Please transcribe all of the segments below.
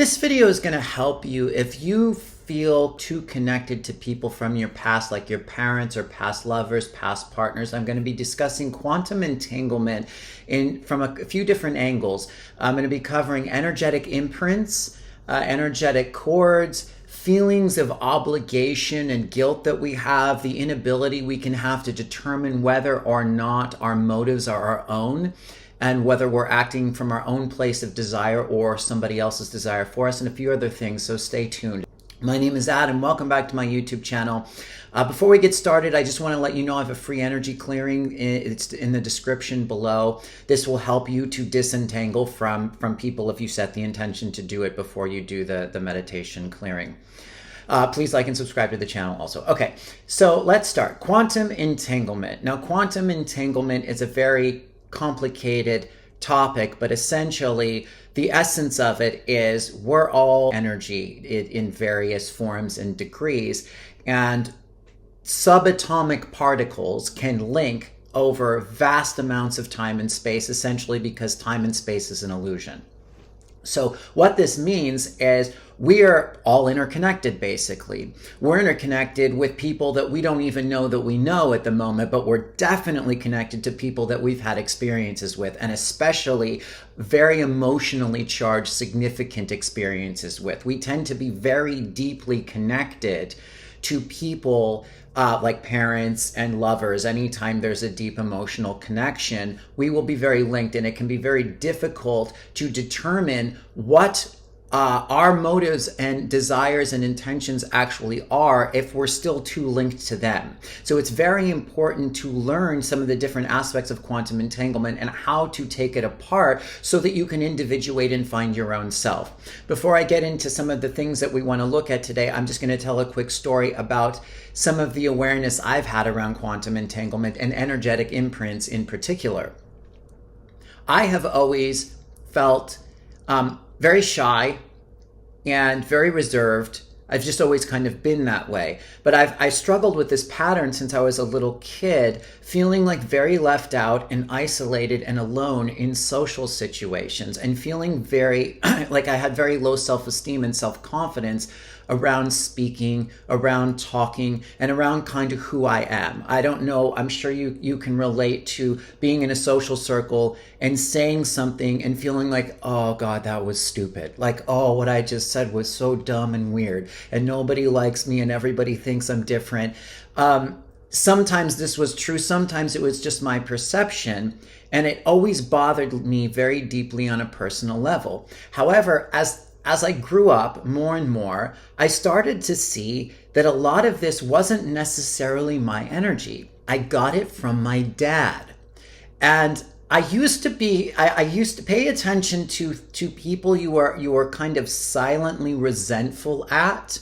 This video is going to help you if you feel too connected to people from your past, like your parents or past lovers, past partners. I'm going to be discussing quantum entanglement from a few different angles. I'm going to be covering energetic imprints, energetic cords, feelings of obligation and guilt that we have, the inability we can have to determine whether or not our motives are our own, and whether we're acting from our own place of desire or somebody else's desire for us, and a few other things, so stay tuned. My name is Adam. Welcome back to my YouTube channel. Before we get started, I just want to let you know I have a free energy clearing. It's in the description below. This will help you to disentangle from people if you set the intention to do it before you do the meditation clearing. Please like and subscribe to the channel also. Okay, so let's start. Quantum entanglement. Now, quantum entanglement is a very complicated topic, but essentially the essence of it is we're all energy in various forms and degrees, and subatomic particles can link over vast amounts of time and space, essentially because time and space is an illusion. So what this means is we are all interconnected, basically. We're interconnected with people that we don't even know that we know at the moment, but we're definitely connected to people that we've had experiences with, and especially very emotionally charged, significant experiences with. We tend to be very deeply connected to people like parents and lovers. Anytime there's a deep emotional connection, we will be very linked, and it can be very difficult to determine what our motives and desires and intentions actually are if we're still too linked to them. So it's very important to learn some of the different aspects of quantum entanglement and how to take it apart so that you can individuate and find your own self. Before I get into some of the things that we want to look at today, I'm just going to tell a quick story about some of the awareness I've had around quantum entanglement and energetic imprints in particular. I have always felt very shy and very reserved. I've just always kind of been that way. But I struggled with this pattern since I was a little kid, feeling like very left out and isolated and alone in social situations, and feeling very like I had very low self-esteem and self-confidence around speaking, around talking, and around kind of who I am. I don't know, I'm sure you can relate to being in a social circle and saying something and feeling like, oh God, that was stupid. Like, oh, what I just said was so dumb and weird, and nobody likes me and everybody thinks I'm different. Sometimes this was true, sometimes it was just my perception, and it always bothered me very deeply on a personal level. However, as I grew up more and more, I started to see that a lot of this wasn't necessarily my energy. I got it from my dad. And I used to pay attention to people you are kind of silently resentful at,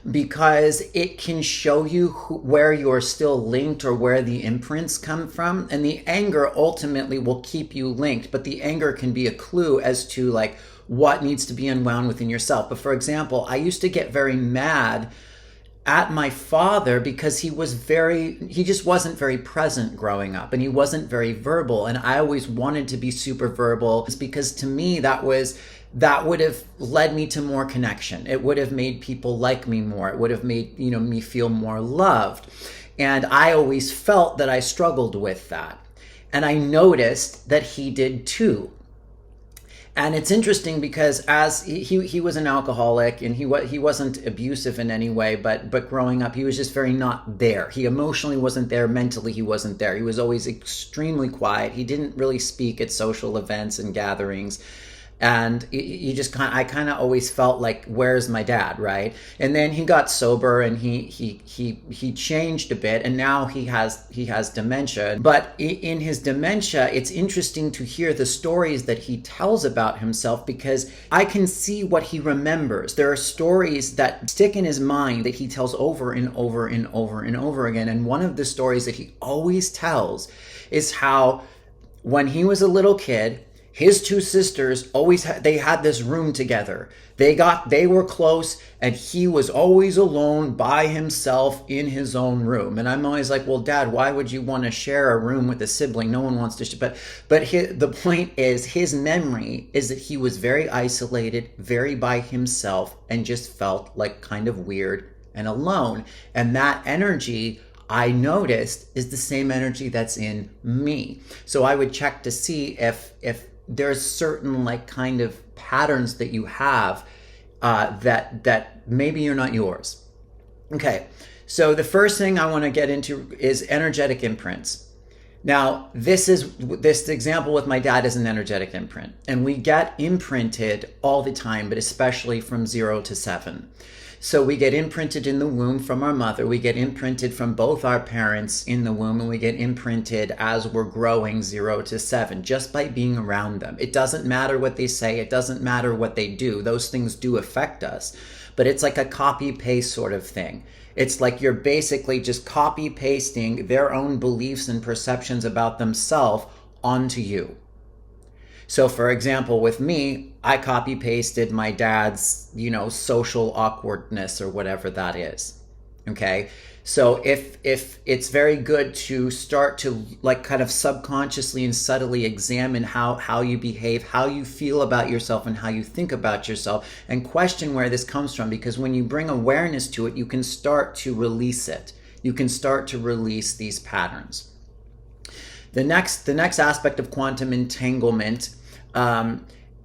because it can show you where you're still linked or where the imprints come from. And the anger ultimately will keep you linked, but the anger can be a clue as to like what needs to be unwound within yourself. But for example, I used to get very mad at my father because he just wasn't very present growing up, and he wasn't very verbal. And I always wanted to be super verbal. It's because to me that would have led me to more connection. It would have made people like me more. It would have made, me feel more loved. And I always felt that I struggled with that. And I noticed that he did too. And it's interesting because as he was an alcoholic, and he wasn't abusive in any way, but growing up, he was just very not there. He emotionally wasn't there. Mentally, he wasn't there. He was always extremely quiet. He didn't really speak at social events and gatherings. And I kind of always felt like, where's my dad, right? And then he got sober, and he changed a bit, and now he has dementia. But in his dementia, it's interesting to hear the stories that he tells about himself, because I can see what he remembers. There are stories that stick in his mind that he tells over and over and over and over again. And one of the stories that he always tells is how when he was a little kid, His two sisters always they had this room together. They were close, and he was always alone by himself in his own room. And I'm always like, well, Dad, why would you want to share a room with a sibling? No one wants to the point is, his memory is that he was very isolated, very by himself, and just felt like kind of weird and alone. And that energy, I noticed, is the same energy that's in me. So I would check to see if there's certain like kind of patterns that you have that maybe you're not yours. Okay, so the first thing I want to get into is energetic imprints. Now, this example with my dad is an energetic imprint, and we get imprinted all the time, but especially from 0 to 7. So we get imprinted in the womb from our mother, we get imprinted from both our parents in the womb, and we get imprinted as we're growing 0 to 7, just by being around them. It doesn't matter what they say, it doesn't matter what they do. Those things do affect us, but it's like a copy-paste sort of thing. It's like you're basically just copy-pasting their own beliefs and perceptions about themselves onto you. So for example, with me, I copy pasted my dad's, social awkwardness or whatever that is. Okay. So if it's very good to start to like kind of subconsciously and subtly examine how you behave, how you feel about yourself, and how you think about yourself, and question where this comes from, because when you bring awareness to it, you can start to release it. You can start to release these patterns. The next aspect of quantum entanglement,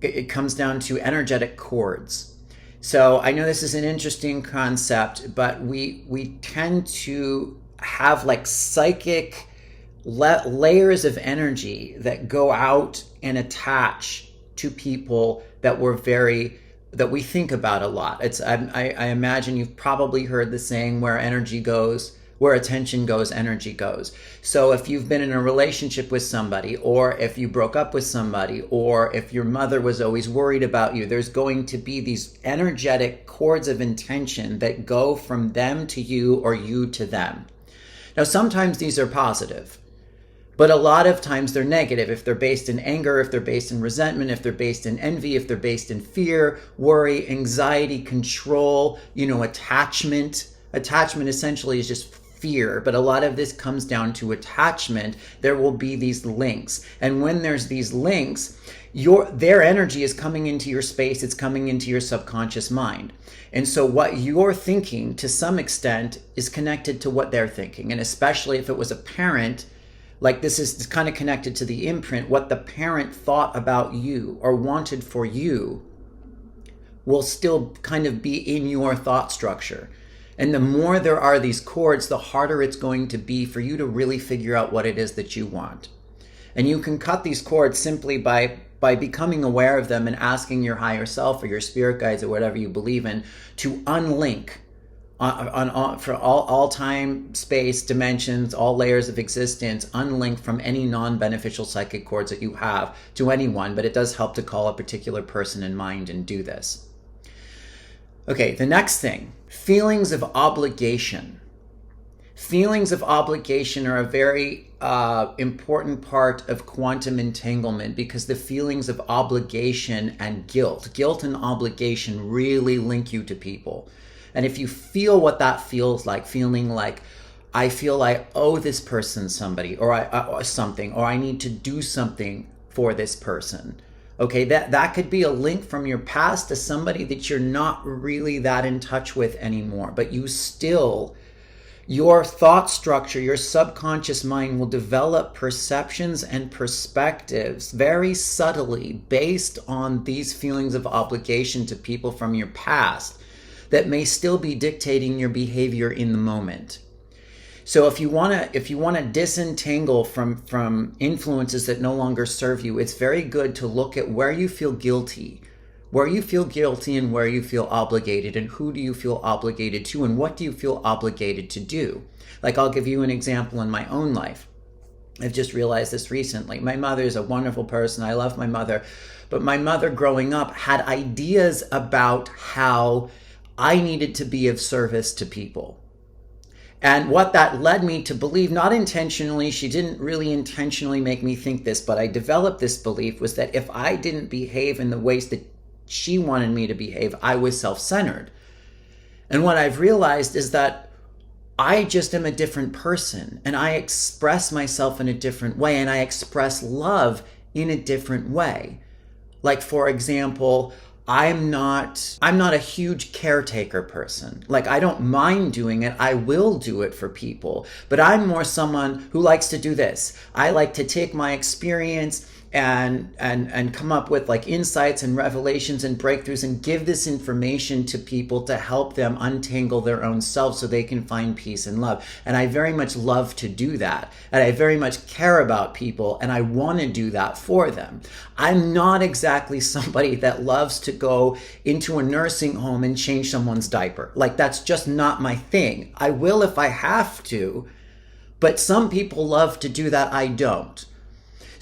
it comes down to energetic cords. So I know this is an interesting concept, but we tend to have like psychic layers of energy that go out and attach to people that we think about a lot. I imagine you've probably heard the saying, where attention goes, energy goes. So if you've been in a relationship with somebody, or if you broke up with somebody, or if your mother was always worried about you, there's going to be these energetic cords of intention that go from them to you, or you to them. Now, sometimes these are positive, but a lot of times they're negative. If they're based in anger, if they're based in resentment, if they're based in envy, if they're based in fear, worry, anxiety, control, attachment. Attachment essentially is just fear, but a lot of this comes down to attachment. There will be these links, and when there's these links, their energy is coming into your space, it's coming into your subconscious mind. And so what you're thinking, to some extent, is connected to what they're thinking. And especially if it was a parent, like this is kind of connected to the imprint, what the parent thought about you or wanted for you will still kind of be in your thought structure. And the more there are these cords, the harder it's going to be for you to really figure out what it is that you want. And you can cut these cords simply by becoming aware of them and asking your higher self or your spirit guides or whatever you believe in to unlink for all time, space, dimensions, all layers of existence, unlink from any non-beneficial psychic cords that you have to anyone. But it does help to call a particular person in mind and do this. Okay, the next thing, feelings of obligation. Feelings of obligation are a very important part of quantum entanglement, because the feelings of obligation and guilt and obligation really link you to people. And if you feel what that feels like, feeling like, I feel I owe this person somebody, or something, or I need to do something for this person. Okay, that could be a link from your past to somebody that you're not really that in touch with anymore, but your thought structure, your subconscious mind will develop perceptions and perspectives very subtly based on these feelings of obligation to people from your past that may still be dictating your behavior in the moment. So if you want to disentangle from influences that no longer serve you, it's very good to look at where you feel guilty and where you feel obligated, and who do you feel obligated to, and what do you feel obligated to do. Like, I'll give you an example in my own life. I've just realized this recently. My mother is a wonderful person. I love my mother. But my mother growing up had ideas about how I needed to be of service to people. And what that led me to believe, not intentionally, she didn't really intentionally make me think this, but I developed this belief, was that if I didn't behave in the ways that she wanted me to behave, I was self-centered. And what I've realized is that I just am a different person, and I express myself in a different way, and I express love in a different way. Like, for example, I'm not a huge caretaker person. Like, I don't mind doing it. I will do it for people. But I'm more someone who likes to do this. I like to take my experience and come up with like insights and revelations and breakthroughs and give this information to people to help them untangle their own selves so they can find peace and love. And I very much love to do that. And I very much care about people, and I want to do that for them. I'm not exactly somebody that loves to go into a nursing home and change someone's diaper. Like, that's just not my thing. I will if I have to, but some people love to do that. I don't.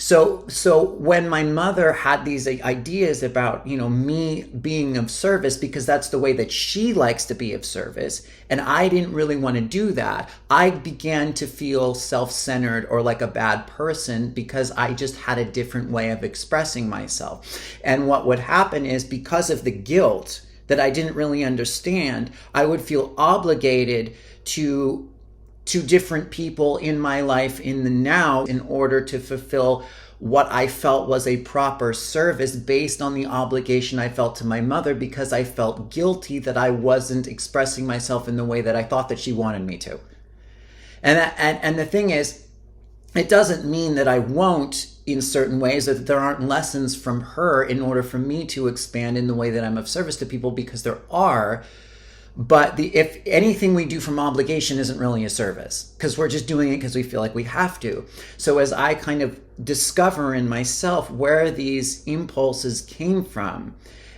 So when my mother had these ideas about, me being of service, because that's the way that she likes to be of service, and I didn't really want to do that, I began to feel self-centered or like a bad person because I just had a different way of expressing myself. And what would happen is, because of the guilt that I didn't really understand, I would feel obligated to different people in my life in the now in order to fulfill what I felt was a proper service based on the obligation I felt to my mother, because I felt guilty that I wasn't expressing myself in the way that I thought that she wanted me to. And the thing is, it doesn't mean that I won't in certain ways, or that there aren't lessons from her in order for me to expand in the way that I'm of service to people, because there are. But if anything we do from obligation isn't really a service, because we're just doing it because we feel like we have to. So as I kind of discover in myself where these impulses came from,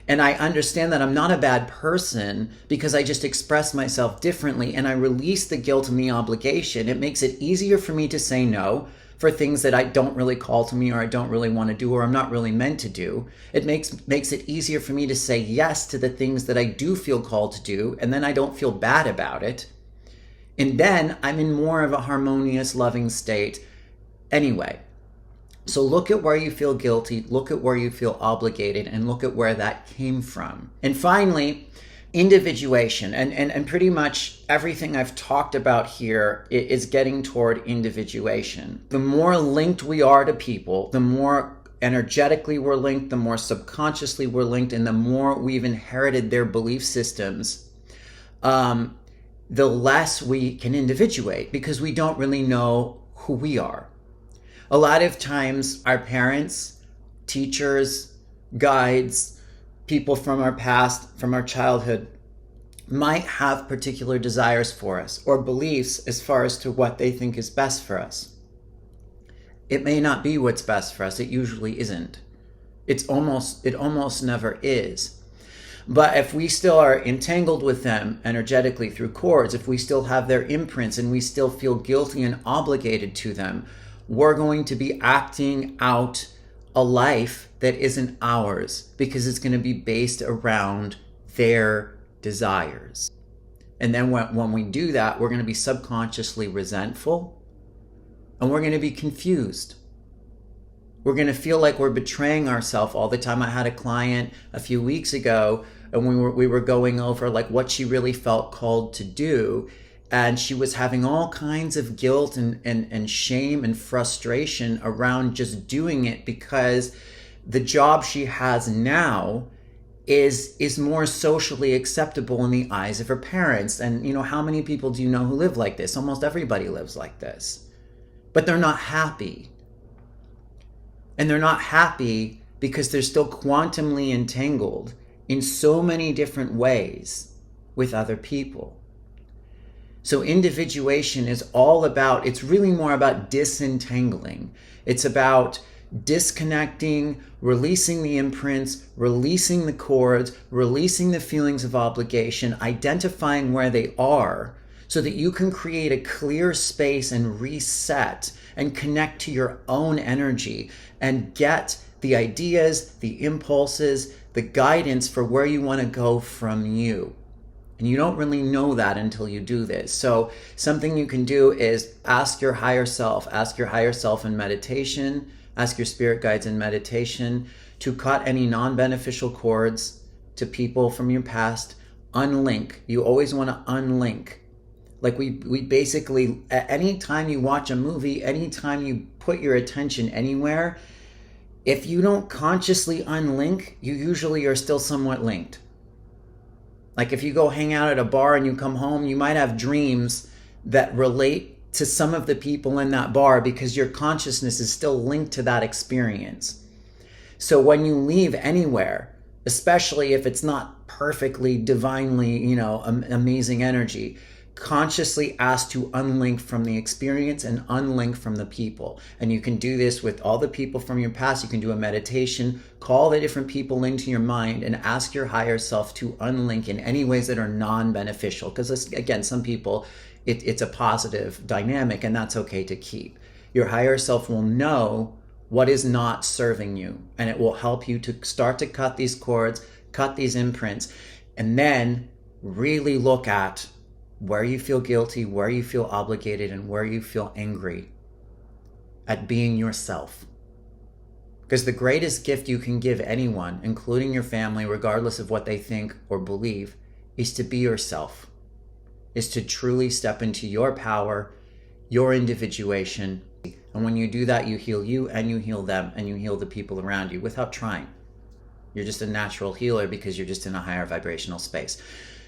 and I understand that I'm not a bad person because I just express myself differently, and I release the guilt and the obligation, it makes it easier for me to say no for things that I don't really call to me, or I don't really want to do, or I'm not really meant to do. It makes it easier for me to say yes to the things that I do feel called to do, and then I don't feel bad about it. And then I'm in more of a harmonious, loving state anyway. So look at where you feel guilty, look at where you feel obligated, and look at where that came from. And finally, individuation, and pretty much everything I've talked about here is getting toward individuation. The more linked we are to people, the more energetically we're linked, the more subconsciously we're linked, and the more we've inherited their belief systems, the less we can individuate, because we don't really know who we are. A lot of times our parents, teachers, guides, people from our past, from our childhood, might have particular desires for us or beliefs as far as to what they think is best for us. It may not be what's best for us. It usually isn't. It almost never is. But if we still are entangled with them energetically through cords, if we still have their imprints and we still feel guilty and obligated to them, we're going to be acting out a life that isn't ours, because it's going to be based around their desires. And then when we do that, we're going to be subconsciously resentful, and we're going to be confused. We're going to feel like we're betraying ourselves all the time. I had a client a few weeks ago, and we were going over like what she really felt called to do. And she was having all kinds of guilt and shame and frustration around just doing it, because the job she has now is more socially acceptable in the eyes of her parents. And how many people do you know who live like this? Almost everybody lives like this. But they're not happy. And they're not happy because they're still quantumly entangled in so many different ways with other people. So individuation is all about, it's really more about disentangling. It's about disconnecting, releasing the imprints, releasing the cords, releasing the feelings of obligation, identifying where they are, so that you can create a clear space and reset and connect to your own energy and get the ideas, the impulses, the guidance for where you want to go from you. And you don't really know that until you do this. So something you can do is ask your higher self in meditation, ask your spirit guides in meditation to cut any non-beneficial cords to people from your past. Unlink. You always want to unlink. Like we basically, anytime you watch a movie, anytime you put your attention anywhere, if you don't consciously unlink, you usually are still somewhat linked. Like if you go hang out at a bar and you come home, you might have dreams that relate to some of the people in that bar because your consciousness is still linked to that experience. So when you leave anywhere, especially if it's not perfectly, divinely, amazing energy, consciously ask to unlink from the experience and unlink from the people. And you can do this with all the people from your past. You can do a meditation, call the different people into your mind and ask your higher self to unlink in any ways that are non-beneficial. Because again, some people, it's a positive dynamic and that's okay to keep. Your higher self will know what is not serving you, and it will help you to start to cut these cords, cut these imprints, and then really look at where you feel guilty, where you feel obligated, and where you feel angry at being yourself. Because the greatest gift you can give anyone, including your family, regardless of what they think or believe, is to be yourself, is to truly step into your power, your individuation. And when you do that, you heal you and you heal them and you heal the people around you without trying. You're just a natural healer because you're just in a higher vibrational space.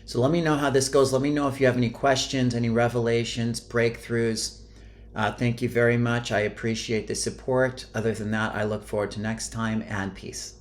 So let me know how this goes. Let me know if you have any questions, any revelations, breakthroughs. Thank you very much. I appreciate the support. Other than that, I look forward to next time, and peace.